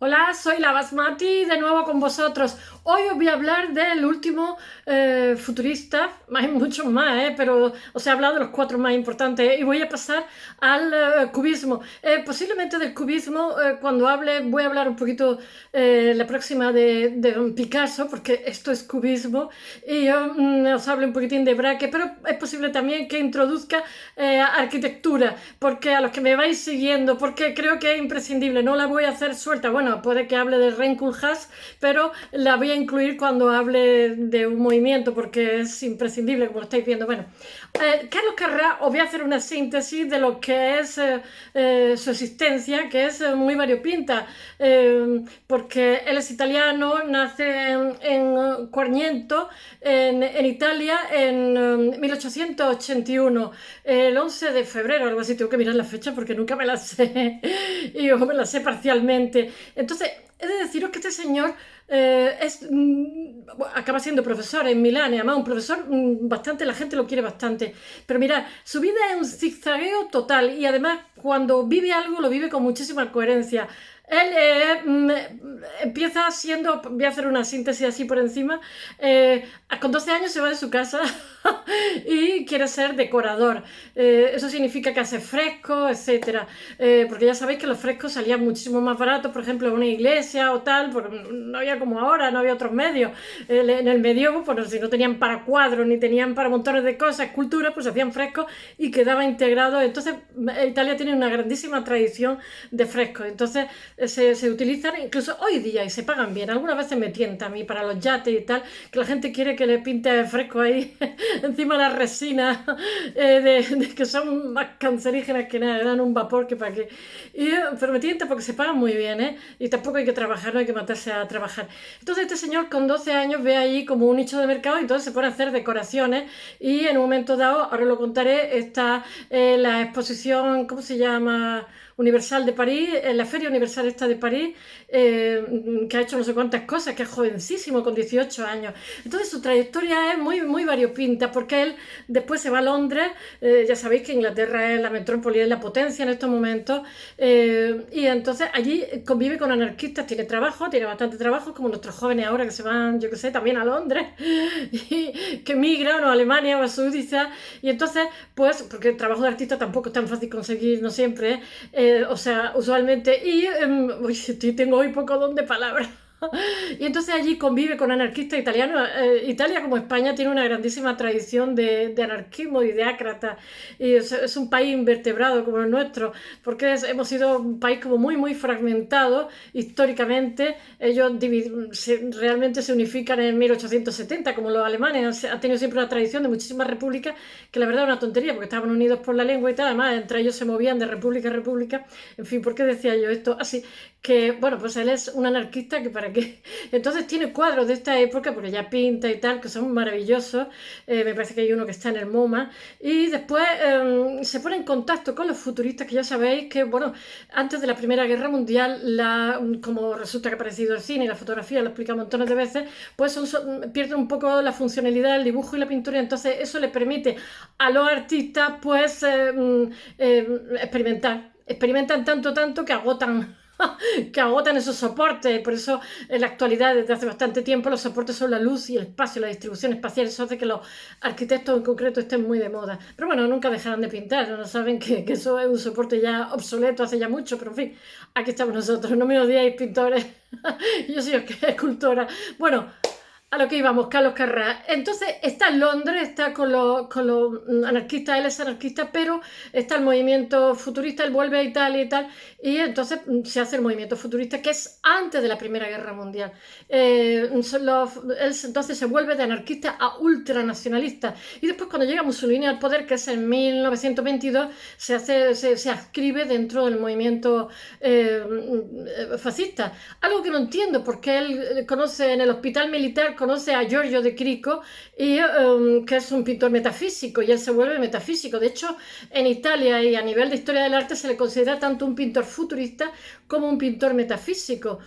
Hola, soy la Basmati de nuevo con vosotros. Hoy os voy a hablar del último futurista, hay muchos más, pero os he hablado de los cuatro más importantes y voy a pasar al cubismo. Posiblemente del cubismo, cuando hable, voy a hablar un poquito la próxima de Picasso, porque esto es cubismo, y yo os hable un poquitín de Braque, pero es posible también que introduzca arquitectura, porque a los que me vais siguiendo, porque creo que es imprescindible, no la voy a hacer suelta. Bueno, puede que hable de Renkulhas, pero la voy a incluir cuando hable de un movimiento porque es imprescindible, como lo estáis viendo. Bueno, Carlos Carrà, os voy a hacer una síntesis de lo que es su existencia, que es muy variopinta, porque él es italiano, nace en Quarniento, en Italia, en 1881, el 11 de febrero, algo así. Tengo que mirar la fecha porque nunca me la sé y yo me la sé parcialmente. Entonces, he de deciros que este señor acaba siendo profesor en Milán, y además un profesor bastante, la gente lo quiere bastante. Pero mirad, su vida es un zigzagueo total y además cuando vive algo lo vive con muchísima coherencia. Él empieza siendo, voy a hacer una síntesis así por encima, con 12 años se va de su casa y quiere ser decorador. Eso significa que hace frescos, etcétera. Porque ya sabéis que los frescos salían muchísimo más baratos, por ejemplo, en una iglesia o tal, porque no había como ahora, no había otros medios. En el medievo, pues si no tenían para cuadros ni tenían para montones de cosas, esculturas, pues hacían frescos y quedaba integrado. Entonces, Italia tiene una grandísima tradición de frescos. Entonces, se utilizan incluso hoy día y se pagan bien. Algunas veces me tienta a mí para los yates y tal, que la gente quiere que le pinte fresco ahí encima las resinas que son más cancerígenas que nada, dan un vapor que para qué. Pero me tienta porque se pagan muy bien, y tampoco hay que trabajar, no hay que matarse a trabajar. Entonces este señor con 12 años ve ahí como un nicho de mercado y entonces se pone a hacer decoraciones y en un momento dado, ahora lo contaré, está la exposición, ¿cómo se llama?, Universal de París, en la Feria Universal esta de París, que ha hecho no sé cuántas cosas, que es jovencísimo, con 18 años. Entonces su trayectoria es muy, muy variopinta, porque él después se va a Londres, ya sabéis que Inglaterra es la metrópoli, es la potencia en estos momentos, y entonces allí convive con anarquistas, tiene trabajo, tiene bastante trabajo, como nuestros jóvenes ahora que se van, yo qué sé, también a Londres, y que migran o a Alemania o a Suiza, y entonces, pues, porque el trabajo de artista tampoco es tan fácil conseguir, no siempre, o sea, usualmente, y tengo hoy poco don de palabras. Y entonces allí convive con anarquistas italianos. Italia, como España, tiene una grandísima tradición de anarquismo y de ácrata. Y es un país invertebrado como el nuestro, porque hemos sido un país como muy, muy fragmentado históricamente. Ellos realmente se unifican en 1870, como los alemanes. Han tenido siempre una tradición de muchísimas repúblicas, que la verdad es una tontería, porque estaban unidos por la lengua y tal. Además, entre ellos se movían de república a república. En fin, ¿por qué decía yo esto? Así que, bueno, pues él es un anarquista que para qué. Entonces tiene cuadros de esta época, porque ya pinta y tal, que son maravillosos. Me parece que hay uno que está en el MoMA. Y después se pone en contacto con los futuristas, que ya sabéis que, bueno, antes de la Primera Guerra Mundial, como resulta que ha aparecido el cine y la fotografía, lo explica montones de veces, pues pierden un poco la funcionalidad del dibujo y la pintura. Entonces eso le permite a los artistas, pues, experimentar. Experimentan tanto que agotan esos soportes. Por eso en la actualidad, desde hace bastante tiempo, los soportes son la luz y el espacio, la distribución espacial. Eso hace que los arquitectos en concreto estén muy de moda. Pero bueno, nunca dejarán de pintar, no saben que eso es un soporte ya obsoleto hace ya mucho. Pero en fin, aquí estamos nosotros. No me odiéis, pintores. Yo soy escultora. Bueno, a lo que íbamos, Carlos Carrà. Entonces está en Londres, está con los anarquistas, él es anarquista, pero está el movimiento futurista, él vuelve a Italia y tal, y entonces se hace el movimiento futurista, que es antes de la Primera Guerra Mundial. Él entonces se vuelve de anarquista a ultranacionalista, y después cuando llega Mussolini al poder, que es en 1922, se adscribe dentro del movimiento fascista. Algo que no entiendo, porque él conoce en el hospital militar, conoce a Giorgio de Chirico, que es un pintor metafísico, y él se vuelve metafísico. De hecho, en Italia y a nivel de historia del arte se le considera tanto un pintor futurista como un pintor metafísico.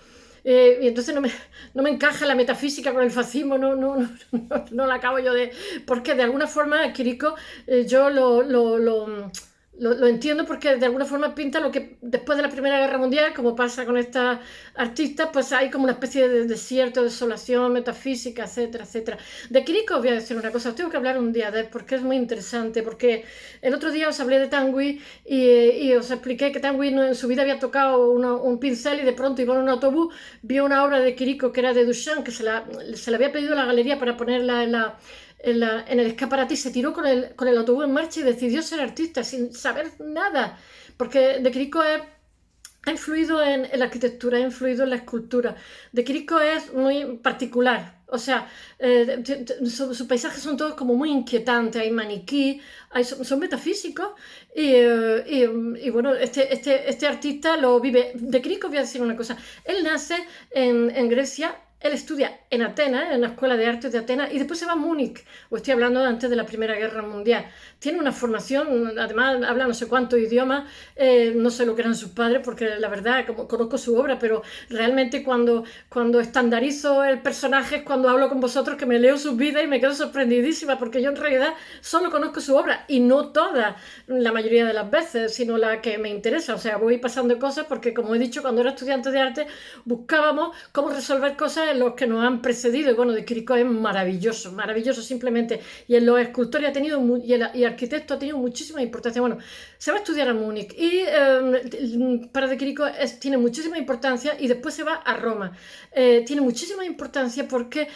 Y entonces no me encaja la metafísica con el fascismo, no la acabo yo de... Porque de alguna forma Chirico yo lo Lo entiendo porque de alguna forma pinta lo que después de la Primera Guerra Mundial, como pasa con estas artistas, pues hay como una especie de desierto, desolación, metafísica, etcétera, etcétera. De Quirico os voy a decir una cosa, os tengo que hablar un día de él porque es muy interesante, porque el otro día os hablé de Tanguy y os expliqué que Tanguy en su vida había tocado un pincel y de pronto iba en un autobús, vio una obra de Quirico que era de Duchamp, que se la había pedido a la galería para ponerla en el escaparate y se tiró con el autobús en marcha y decidió ser artista sin saber nada, porque De Chirico ha influido en la arquitectura, ha influido en la escultura. De Chirico es muy particular, o sea, sus paisajes son todos como muy inquietantes, hay maniquí, son metafísicos y bueno, este artista lo vive. De Chirico voy a decir una cosa, él nace en Grecia. Él estudia en Atenas, en la Escuela de Artes de Atenas, y después se va a Múnich. Os estoy hablando de antes de la Primera Guerra Mundial. Tiene una formación, además habla no sé cuántos idiomas, no sé lo que eran sus padres, porque la verdad, como conozco su obra, pero realmente cuando estandarizo el personaje es cuando hablo con vosotros, que me leo sus vidas y me quedo sorprendidísima, porque yo en realidad solo conozco su obra, y no toda, la mayoría de las veces, sino la que me interesa. O sea, voy pasando cosas porque, como he dicho, cuando era estudiante de arte, buscábamos cómo resolver cosas en los que nos han precedido. Y bueno, de Chirico es maravilloso, maravilloso simplemente. Y en los escultores y arquitecto ha tenido muchísima importancia. Bueno, se va a estudiar a Múnich y para De Chirico tiene muchísima importancia, y después se va a Roma. Tiene muchísima importancia porque,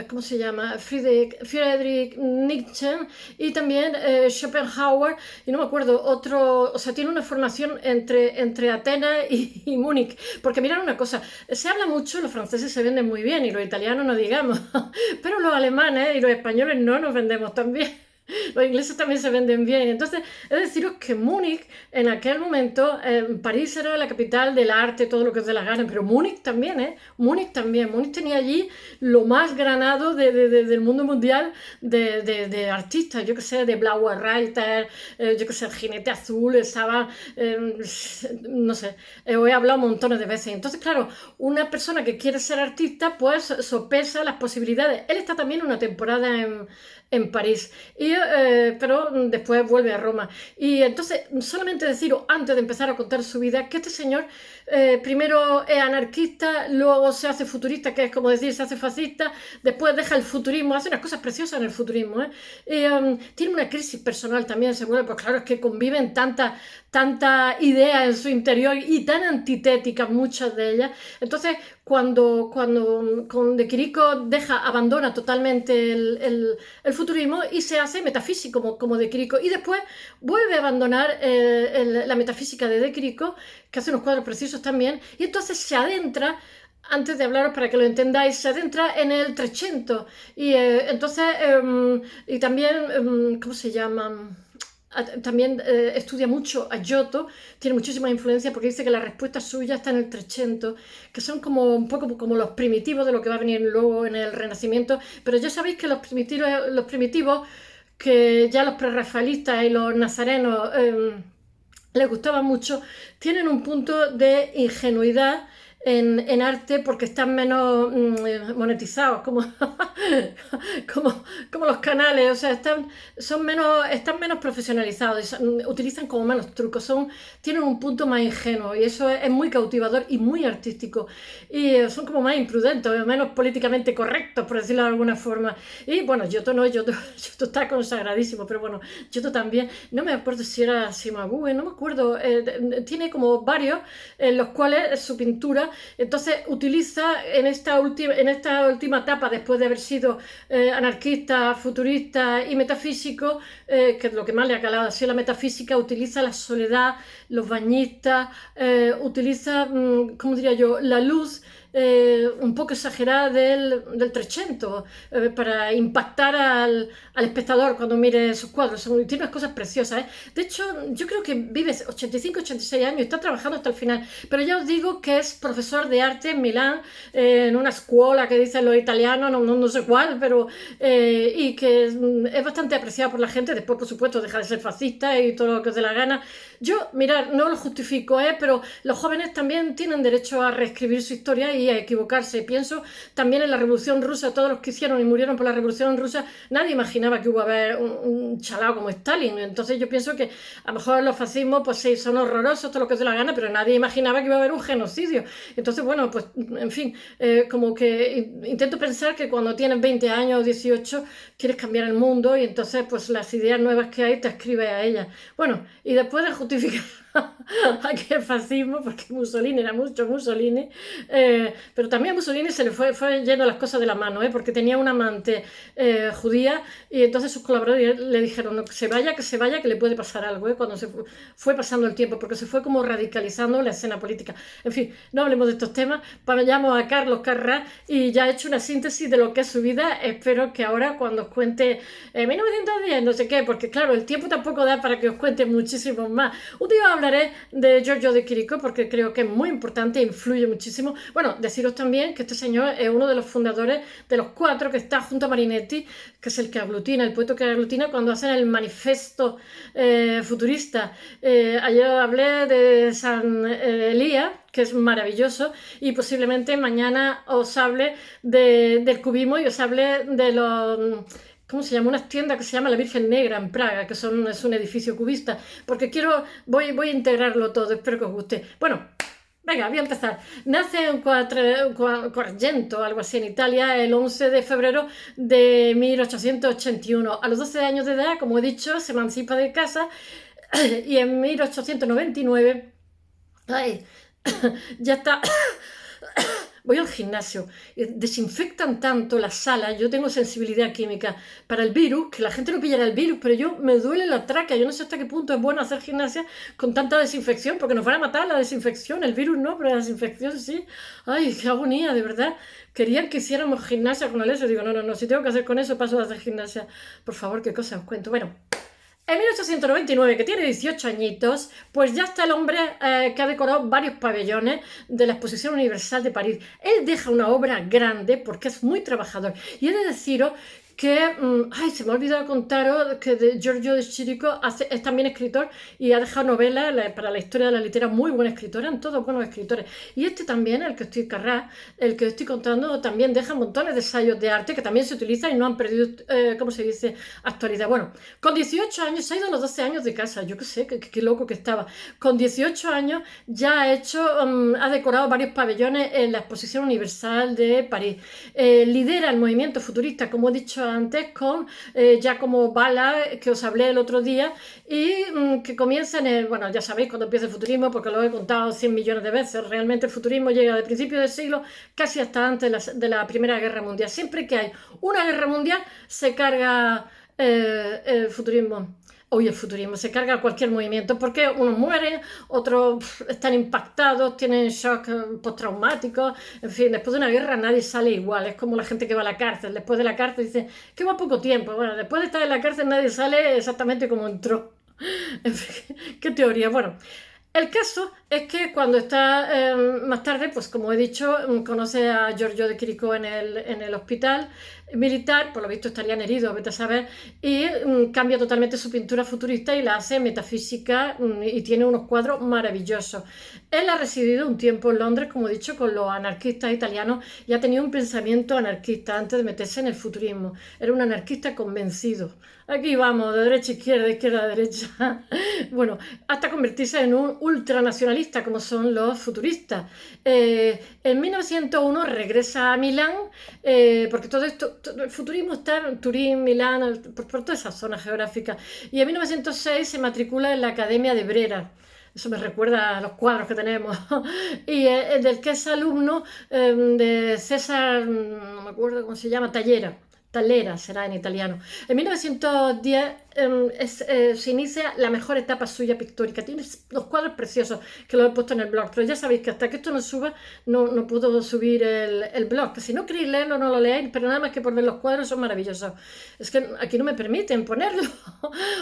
¿cómo se llama? Friedrich Nietzsche y también Schopenhauer, y no me acuerdo, otro, o sea, tiene una formación entre Atenas y Múnich. Porque mirad una cosa, se habla mucho, los franceses se venden muy bien y los italianos no digamos, pero los alemanes y los españoles no nos vendemos tan bien. Los ingleses también se venden bien. Entonces, es deciros que Múnich, en aquel momento, París era la capital del arte, todo lo que os dé la gana, pero Múnich también, Múnich también. Múnich tenía allí lo más granado del mundo mundial de artistas, yo que sé, de Blauer Reiter, yo que sé, el Jinete Azul, estaba, no sé, os he hablado montones de veces. Entonces, claro, una persona que quiere ser artista, pues sopesa las posibilidades. Él está también una temporada en París, pero después vuelve a Roma. Y entonces, solamente deciros, antes de empezar a contar su vida, que este señor primero es anarquista, luego se hace futurista, que es como decir, se hace fascista, después deja el futurismo, hace unas cosas preciosas en el futurismo, tiene una crisis personal también, se vuelve, pues claro, es que conviven tantas ideas en su interior y tan antitéticas muchas de ellas. Entonces, cuando con De Chirico abandona totalmente el futurismo y se hace metafísico como De Chirico, y después vuelve a abandonar la metafísica de Chirico, que hace unos cuadros precisos también, y entonces se adentra, antes de hablaros para que lo entendáis, se adentra en el Trecento, y entonces, y también, ¿cómo se llama? También estudia mucho a Giotto, tiene muchísima influencia porque dice que la respuesta suya está en el Trecento, que son como un poco como los primitivos de lo que va a venir luego en el Renacimiento. Pero ya sabéis que los primitivos que ya los prerrafaelistas y los nazarenos les gustaban mucho, tienen un punto de ingenuidad en arte porque están menos monetizados, como los canales, o sea, están menos profesionalizados, utilizan como menos trucos, tienen un punto más ingenuo, y eso es muy cautivador y muy artístico, y son como más imprudentes, menos políticamente correctos, por decirlo de alguna forma. Y bueno, Giotto está consagradísimo, pero bueno, Giotto también, no me acuerdo si era Cimabue, no me acuerdo, tiene como varios en los cuales su pintura, entonces utiliza en esta última etapa, después de haber sido anarquista, futurista y metafísico, que es lo que más le ha calado así la metafísica, utiliza la soledad, los bañistas, utiliza, ¿cómo diría yo?, la luz un poco exagerada del Trecento, para impactar al espectador cuando mire sus cuadros. Tiene unas cosas preciosas, De hecho, yo creo que vive 85, 86 años y está trabajando hasta el final, pero ya os digo que es profesor de arte en Milán, en una escuela que dicen los italianos, no sé cuál, pero y que es bastante apreciado por la gente. Después, por supuesto, deja de ser fascista y todo lo que os dé la gana. Yo, mirad, no lo justifico, pero los jóvenes también tienen derecho a reescribir su historia, podía equivocarse. Pienso también en la Revolución Rusa, todos los que hicieron y murieron por la Revolución Rusa, nadie imaginaba que iba a haber un chalao como Stalin. Entonces yo pienso que a lo mejor los fascismos, pues sí, son horrorosos, todo lo que se la gana, pero nadie imaginaba que iba a haber un genocidio. Entonces, bueno, pues en fin, como que intento pensar que cuando tienes 20 años o 18 quieres cambiar el mundo y entonces pues las ideas nuevas que hay te escribes a ellas. Bueno, y después de justificar aquel fascismo, porque Mussolini era mucho Mussolini, pero también a Mussolini se le fue yendo las cosas de la mano, porque tenía una amante judía y entonces sus colaboradores le dijeron no, que se vaya, que le puede pasar algo, cuando se fue pasando el tiempo, porque se fue como radicalizando la escena política. En fin, no hablemos de estos temas, vayamos a Carlos Carrà y ya he hecho una síntesis de lo que es su vida. Espero que ahora cuando os cuente 1910, no sé qué, porque claro, el tiempo tampoco da para que os cuente muchísimo más. Un día hablaré de Giorgio de Chirico porque creo que es muy importante e influye muchísimo. Bueno, deciros también que este señor es uno de los fundadores de los 4 que está junto a Marinetti, que es el que aglutina, el poeta que aglutina cuando hacen el manifiesto futurista. Ayer hablé de San Elías, que es maravilloso, y posiblemente mañana os hable del cubismo y os hable de los... ¿Cómo se llama? Unas tiendas que se llama La Virgen Negra en Praga, que es un edificio cubista, porque voy a integrarlo todo, espero que os guste. Bueno, venga, voy a empezar. Nace en Quargento, algo así, en Italia, el 11 de febrero de 1881. A los 12 años de edad, como he dicho, se emancipa de casa y en 1899... ¡Ay! Ya está... Voy al gimnasio, desinfectan tanto las salas, yo tengo sensibilidad química para el virus, que la gente no pillará el virus, pero yo me duele la tráquea, yo no sé hasta qué punto es bueno hacer gimnasia con tanta desinfección, porque nos van a matar la desinfección, el virus no, pero la desinfección sí. Ay, qué agonía, de verdad. Querían que hiciéramos gimnasia con el eso, digo, no, si tengo que hacer con eso paso a hacer gimnasia. Por favor, qué cosa os cuento. Bueno. En 1899, que tiene 18 añitos, pues ya está el hombre que ha decorado varios pabellones de la Exposición Universal de París. Él deja una obra grande porque es muy trabajador. Y he de deciros que, se me ha olvidado contaros que Giorgio de Chirico es también escritor y ha dejado novelas para la historia de la literatura, muy buen escritor, eran todos buenos escritores. Y este también, el que estoy contando, también deja montones de ensayos de arte que también se utilizan y no han perdido, ¿cómo se dice?, actualidad. Bueno, con 18 años, se ha ido a los 12 años de casa, yo qué sé, qué loco que estaba. Con 18 años ya ha decorado varios pabellones en la Exposición Universal de París. Lidera el movimiento futurista, como he dicho antes, con Giacomo Balla, que os hablé el otro día, y que comienza bueno, ya sabéis cuando empieza el futurismo, porque lo he contado 100 millones de veces. Realmente el futurismo llega de principios del siglo casi hasta antes de la Primera Guerra Mundial. Siempre que hay una guerra mundial se carga el futurismo. Hoy el futurismo se carga cualquier movimiento porque unos mueren, otros están impactados, tienen shock postraumáticos, en fin, después de una guerra nadie sale igual, es como la gente que va a la cárcel, después de la cárcel dice que va poco tiempo, bueno, después de estar en la cárcel nadie sale exactamente como entró. En fin, qué teoría. Bueno, el caso es que cuando está más tarde, pues como he dicho, conoce a Giorgio de Chirico en el hospital militar, por lo visto estarían heridos, vete a saber, y cambia totalmente su pintura futurista y la hace metafísica y tiene unos cuadros maravillosos. Él ha residido un tiempo en Londres, como he dicho, con los anarquistas italianos y ha tenido un pensamiento anarquista antes de meterse en el futurismo. Era un anarquista convencido. Aquí vamos, de derecha a izquierda, de izquierda a derecha. Bueno, hasta convertirse en un ultranacionalista, como son los futuristas. En 1901 regresa a Milán, porque todo el futurismo está en Turín, Milán, por toda esa zona geográfica. Y en 1906 se matricula en la Academia de Brera. Eso me recuerda a los cuadros que tenemos. Y del que es alumno de César, no me acuerdo cómo se llama, Tallera será en italiano. En 1910 se inicia la mejor etapa suya pictórica. Tiene los cuadros preciosos que los he puesto en el blog, pero ya sabéis que hasta que esto no suba no puedo subir el blog, que si no queréis leerlo no lo leáis, pero nada más que por ver los cuadros son maravillosos. Es que aquí no me permiten ponerlo.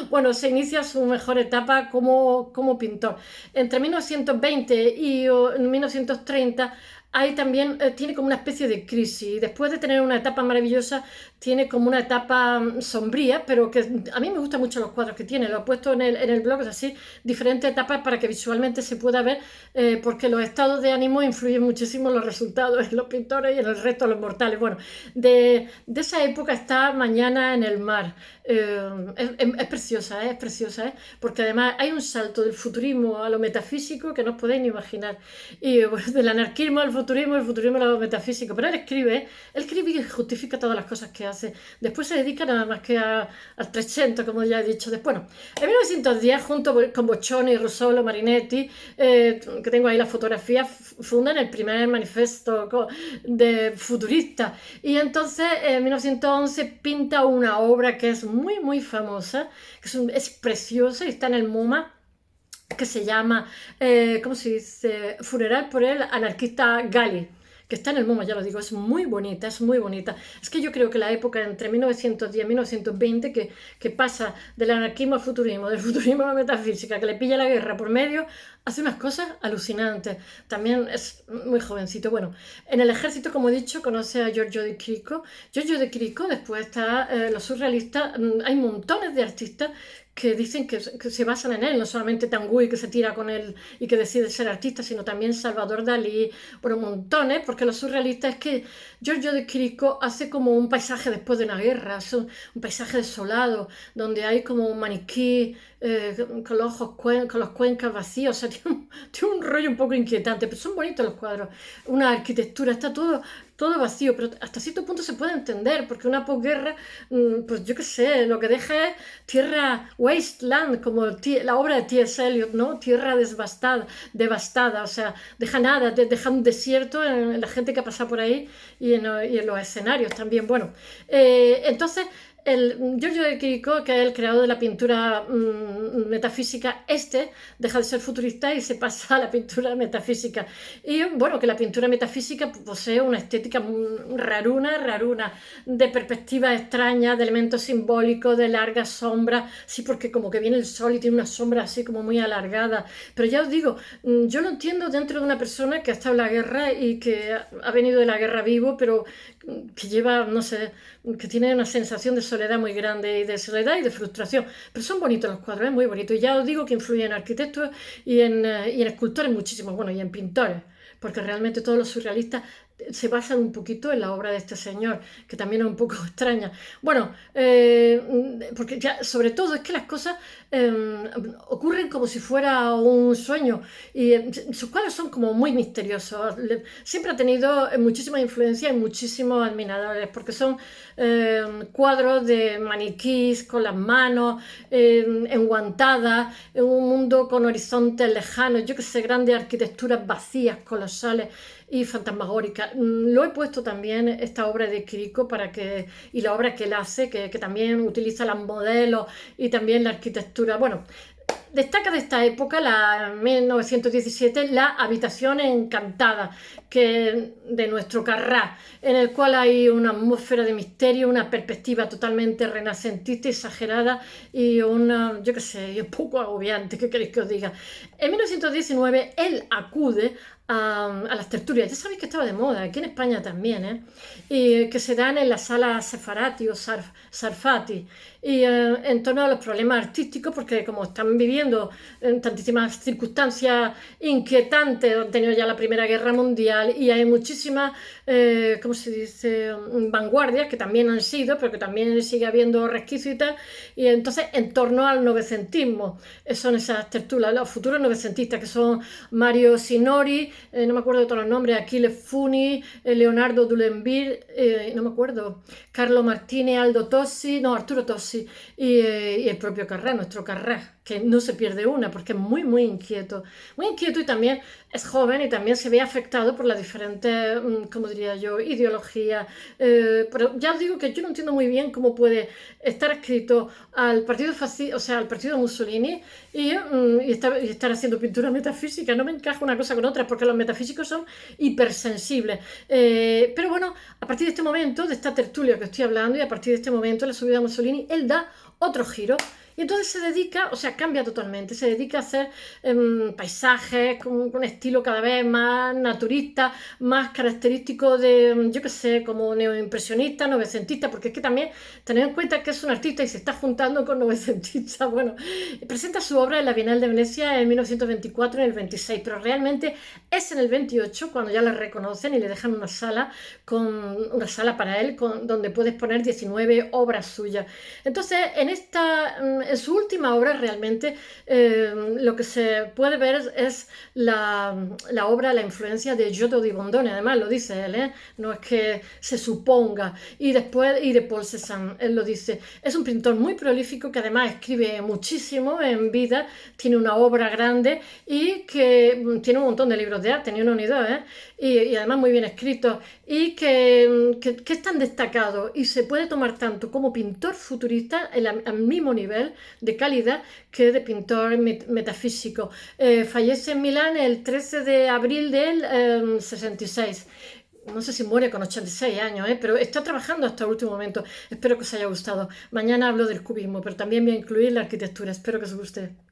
Bueno, se inicia su mejor etapa como pintor. Entre 1920 y 1930 hay también, tiene como una especie de crisis. Después de tener una etapa maravillosa, tiene como una etapa sombría, pero que a mí me gustan mucho los cuadros que tiene. Lo he puesto en el blog, es así, diferentes etapas para que visualmente se pueda ver, porque los estados de ánimo influyen muchísimo en los resultados en los pintores y en el resto de los mortales. Bueno, de esa época está Mañana en el mar. Es preciosa, es preciosa, porque además hay un salto del futurismo a lo metafísico que no os podéis ni imaginar. Y bueno, del anarquismo al futurismo, el futurismo a lo metafísico. Pero él escribe y justifica todas las cosas que hace. Después se dedica nada más que al 300, como ya he dicho. Después, bueno, en 1910, junto con Boccioni, Russolo, Marinetti, que tengo ahí la fotografía, fundan el primer manifiesto de futurista. Y entonces, en 1911, pinta una obra que es muy, muy famosa, que es preciosa y está en el MoMA, que se llama, ¿cómo se dice? Funeral por el anarquista Gali, que está en el MoMA, ya lo digo, es muy bonita, es muy bonita. Es que yo creo que la época entre 1910 y 1920, que pasa del anarquismo al futurismo, del futurismo a la metafísica, que le pilla la guerra por medio, hace unas cosas alucinantes. También es muy jovencito. Bueno, en el ejército, como he dicho, conoce a Giorgio de Chirico. Giorgio de Chirico, después está los surrealistas. Hay montones de artistas que dicen que se basan en él, no solamente Tanguy, que se tira con él y que decide ser artista, sino también Salvador Dalí, bueno, montones, porque los surrealistas es que Giorgio de Chirico hace como un paisaje después de una guerra, es un paisaje desolado, donde hay como un maniquí con los ojos, con los cuencas vacíos, o sea, tiene un rollo un poco inquietante, pero son bonitos los cuadros, una arquitectura, está todo vacío, pero hasta cierto punto se puede entender, porque una posguerra, pues yo qué sé, lo que deja es tierra wasteland, como la obra de T.S. Eliot, ¿no? Tierra devastada, o sea, deja nada, deja un desierto en la gente que ha pasado por ahí y en los escenarios también. Bueno, entonces Giorgio de Chirico, que es el creador de la pintura metafísica, deja de ser futurista y se pasa a la pintura metafísica. Y bueno, que la pintura metafísica posee una estética raruna, de perspectivas extrañas, de elementos simbólicos, de largas sombras, sí, porque como que viene el sol y tiene una sombra así como muy alargada. Pero ya os digo, yo lo entiendo dentro de una persona que ha estado en la guerra y que ha venido de la guerra vivo, pero que lleva, no sé, que tiene una sensación de soledad muy grande, y de soledad y de frustración. Pero son bonitos los cuadros, es muy bonito. Y ya os digo que influyen en arquitectos y en escultores muchísimos, bueno, y en pintores, porque realmente todos los surrealistas se basan un poquito en la obra de este señor, que también es un poco extraña. Bueno, porque ya, sobre todo es que las cosas ocurren como si fuera un sueño, y sus cuadros son como muy misteriosos. Siempre ha tenido muchísima influencia y muchísimos admiradores, porque son cuadros de maniquís con las manos enguantadas, en un mundo con horizontes lejanos, yo que sé, grandes arquitecturas vacías, colosales y fantasmagóricas. Lo he puesto también, esta obra de Chirico, y la obra que él hace, que también utiliza los modelos y también la arquitectura. Bueno, destaca de esta época, la 1917, La habitación encantada, de nuestro Carrà, en el cual hay una atmósfera de misterio, una perspectiva totalmente renacentista, exagerada y yo qué sé, un poco agobiante, ¿qué queréis que os diga? En 1919 él acude a las tertulias, ya sabéis que estaba de moda, aquí en España también, y que se dan en la sala Sefarati o Sarfati, y en torno a los problemas artísticos, porque como están viviendo en tantísimas circunstancias inquietantes, han tenido ya la Primera Guerra Mundial y hay muchísimas, ¿cómo se dice?, vanguardias que también han sido, pero que también sigue habiendo resquicios y tal, y entonces en torno al novecentismo, son esas tertulias, los futuros novecentistas, que son Mario Sinori, no me acuerdo de todos los nombres, Achille Funi, Leonardo Dulenville, no me acuerdo, Carlo Martini, Arturo Tossi, y el propio Carrà, nuestro Carrà, que no se pierde una, porque es muy, muy inquieto y también es joven y también se ve afectado por las diferentes, como diría yo, ideologías. Pero ya os digo que yo no entiendo muy bien cómo puede estar adscrito al partido fascista, o sea, al partido de Mussolini y estar haciendo pintura metafísica. No me encaja una cosa con otra, porque los metafísicos son hipersensibles. Pero bueno, a partir de este momento, de esta tertulia que estoy hablando, y a partir de este momento, la subida de Mussolini, él da otro giro Y entonces se dedica, o sea, cambia totalmente, se dedica a hacer paisajes con estilo cada vez más naturista, más característico de, yo qué sé, como neoimpresionista, novecentista, porque es que también tener en cuenta que es un artista y se está juntando con novecentistas. Bueno, presenta su obra en la Bienal de Venecia en 1924 y en el 26, pero realmente es en el 28 cuando ya la reconocen y le dejan una sala para él donde puedes poner 19 obras suyas. Entonces, en su última obra realmente lo que se puede ver es la obra, la influencia de Giotto di Bondone, además lo dice él, ¿eh? No es que se suponga, y de Paul Cézanne, él lo dice. Es un pintor muy prolífico que además escribe muchísimo en vida, tiene una obra grande y que tiene un montón de libros de arte, ni uno ni dos, ¿eh? Y además muy bien escritos, y que es tan destacado y se puede tomar tanto como pintor futurista al mismo nivel de calidad que de pintor metafísico. Fallece en Milán el 13 de abril del 66. No sé si muere con 86 años, pero está trabajando hasta el último momento. Espero que os haya gustado. Mañana hablo del cubismo, pero también voy a incluir la arquitectura. Espero que os guste.